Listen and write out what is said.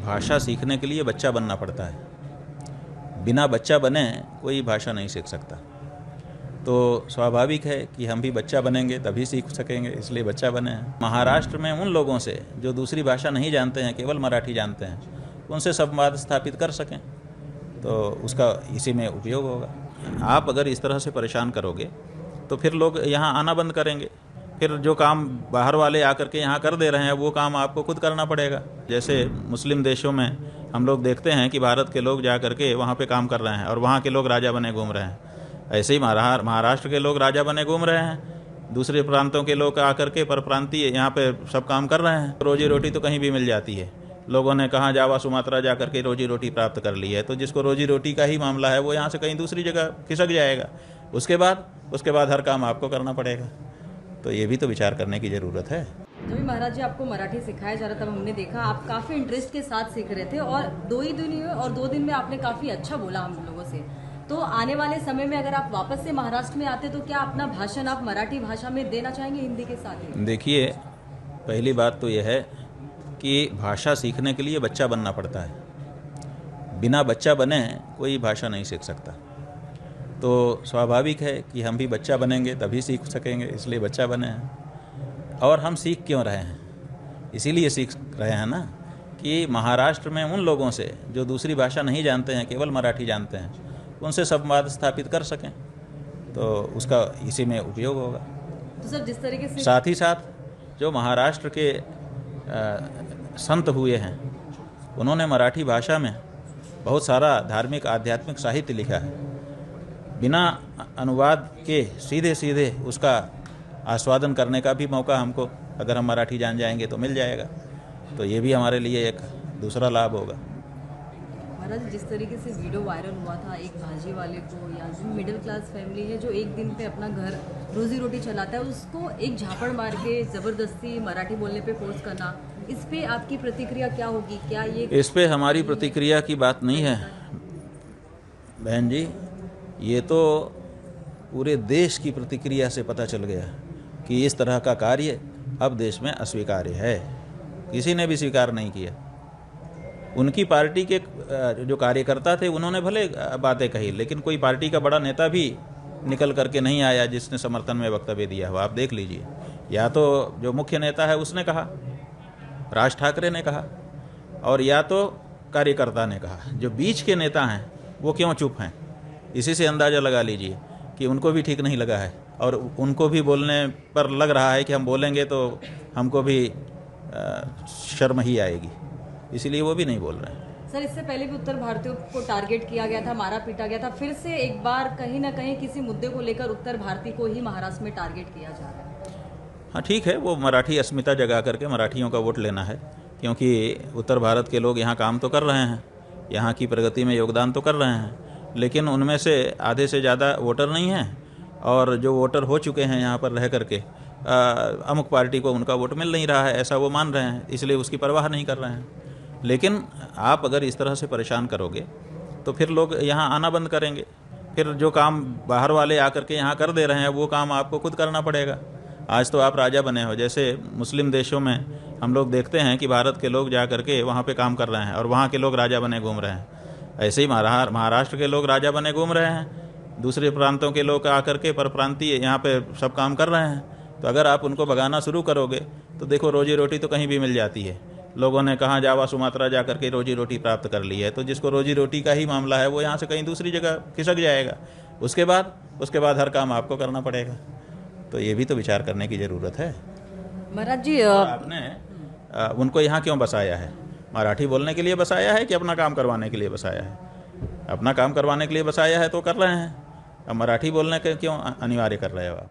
भाषा सीखने के लिए बच्चा बनना पड़ता है। बिना बच्चा बने कोई भाषा नहीं सीख सकता। तो स्वाभाविक है कि हम भी बच्चा बनेंगे तभी सीख सकेंगे, इसलिए बच्चा बने हैं। महाराष्ट्र में उन लोगों से जो दूसरी भाषा नहीं जानते हैं, केवल मराठी जानते हैं, उनसे संवाद स्थापित कर सकें, तो उसका इसी में उपयोग होगा। आप अगर इस तरह से परेशान करोगे तो फिर लोग यहाँ आना बंद करेंगे। फिर जो काम बाहर वाले आकर के यहाँ कर दे रहे हैं वो काम आपको खुद करना पड़ेगा। जैसे मुस्लिम देशों में हम लोग देखते हैं कि भारत के लोग जा करके वहाँ पे काम कर रहे हैं और वहाँ के लोग राजा बने घूम रहे हैं। ऐसे ही महाराष्ट्र के लोग राजा बने घूम रहे हैं। दूसरे प्रांतों के लोग आकर के परप्रांतीय यहाँ पे सब काम कर रहे हैं। रोजी रोटी तो कहीं भी मिल जाती है। लोगों ने कहाँ जावा सुमात्रा जा करके रोजी रोटी प्राप्त कर ली है, तो जिसको रोजी रोटी का ही मामला है वो यहाँ से कहीं दूसरी जगह खिसक जाएगा। उसके बाद हर काम आपको करना पड़ेगा। तो ये भी तो विचार करने की ज़रूरत है। जब महाराज जी आपको मराठी सिखाया जा रहा, तब हमने देखा आप काफ़ी इंटरेस्ट के साथ सीख रहे थे और 2 दिन में आपने काफ़ी अच्छा बोला हम लोगों से। तो आने वाले समय में अगर आप वापस से महाराष्ट्र में आते तो क्या अपना भाषण आप मराठी भाषा में देना चाहेंगे हिंदी के साथ ही? देखिए, पहली बात तो यह है कि भाषा सीखने के लिए बच्चा बनना पड़ता है। बिना बच्चा बने कोई भाषा नहीं सीख सकता। तो स्वाभाविक है कि हम भी बच्चा बनेंगे तभी सीख सकेंगे, इसलिए बच्चा बने हैं। और हम सीख क्यों रहे हैं? इसीलिए सीख रहे हैं ना कि महाराष्ट्र में उन लोगों से जो दूसरी भाषा नहीं जानते हैं, केवल मराठी जानते हैं, उनसे संवाद स्थापित कर सकें, तो उसका इसी में उपयोग होगा। तो सर, जिस तरीके से साथ ही साथ जो महाराष्ट्र के संत हुए हैं, उन्होंने मराठी भाषा में बहुत सारा धार्मिक आध्यात्मिक साहित्य लिखा है। बिना अनुवाद के सीधे सीधे उसका आस्वादन करने का भी मौका हमको, अगर हम मराठी जान जाएंगे तो मिल जाएगा। तो ये भी हमारे लिए एक दूसरा लाभ होगा। महाराज, जिस तरीके से वीडियो वायरल हुआ था एक भाजी वाले को, या जो मिडिल क्लास फैमिली है जो एक दिन पे अपना घर रोजी रोटी चलाता है, उसको एक झापड़ मार के ज़बरदस्ती मराठी बोलने पे फोर्स करना, इस पे आपकी प्रतिक्रिया क्या होगी? क्या ये इस पे हमारी प्रतिक्रिया की बात नहीं है बहन जी। ये तो पूरे देश की प्रतिक्रिया से पता चल गया कि इस तरह का कार्य अब देश में अस्वीकार्य है। किसी ने भी स्वीकार नहीं किया। उनकी पार्टी के जो कार्यकर्ता थे उन्होंने भले बातें कही, लेकिन कोई पार्टी का बड़ा नेता भी निकल करके नहीं आया जिसने समर्थन में वक्तव्य दिया हो। आप देख लीजिए, या तो जो मुख्य नेता है उसने कहा, राज ठाकरे ने कहा, और या तो कार्यकर्ता ने कहा। जो बीच के नेता हैं वो क्यों चुप हैं? इसी से अंदाज़ा लगा लीजिए कि उनको भी ठीक नहीं लगा है, और उनको भी बोलने पर लग रहा है कि हम बोलेंगे तो हमको भी शर्म ही आएगी, इसीलिए वो भी नहीं बोल रहे हैं। सर, इससे पहले भी उत्तर भारतीयों को टारगेट किया गया था, मारा पीटा गया था, फिर से एक बार कहीं ना कहीं किसी मुद्दे को लेकर उत्तर भारतीय को ही महाराष्ट्र में टारगेट किया जा रहा है। हाँ ठीक है, वो मराठी अस्मिता जगा करके मराठियों का वोट लेना है, क्योंकि उत्तर भारत के लोग यहाँ काम तो कर रहे हैं, यहाँ की प्रगति में योगदान तो कर रहे हैं, लेकिन उनमें से आधे से ज़्यादा वोटर नहीं हैं, और जो वोटर हो चुके हैं यहाँ पर रह करके अमुक पार्टी को उनका वोट मिल नहीं रहा है, ऐसा वो मान रहे हैं, इसलिए उसकी परवाह नहीं कर रहे हैं। लेकिन आप अगर इस तरह से परेशान करोगे तो फिर लोग यहाँ आना बंद करेंगे। फिर जो काम बाहर वाले आकर के यहाँ कर दे रहे हैं वो काम आपको खुद करना पड़ेगा। आज तो आप राजा बने हो। जैसे मुस्लिम देशों में हम लोग देखते हैं कि भारत के लोग जा करके वहाँ पे काम कर रहे हैं और वहाँ के लोग राजा बने घूम रहे हैं। ऐसे ही महाराष्ट्र के लोग राजा बने घूम रहे हैं। दूसरे प्रांतों के लोग आकर के परप्रांतीय यहाँ पे सब काम कर रहे हैं। तो अगर आप उनको भगाना शुरू करोगे तो देखो, रोजी रोटी तो कहीं भी मिल जाती है। लोगों ने कहाँ जावा सुमात्रा जा करके रोजी रोटी प्राप्त कर ली है, तो जिसको रोजी रोटी का ही मामला है वो यहाँ से कहीं दूसरी जगह खिसक जाएगा। उसके बाद हर काम आपको करना पड़ेगा। तो ये भी तो विचार करने की ज़रूरत है। महाराज जी, आपने उनको यहाँ क्यों बसाया है? मराठी बोलने के लिए बसाया है कि अपना काम करवाने के लिए बसाया है? अपना काम करवाने के लिए बसाया है तो कर रहे हैं। अब मराठी बोलने के क्यों अनिवार्य कर रहे हो आप?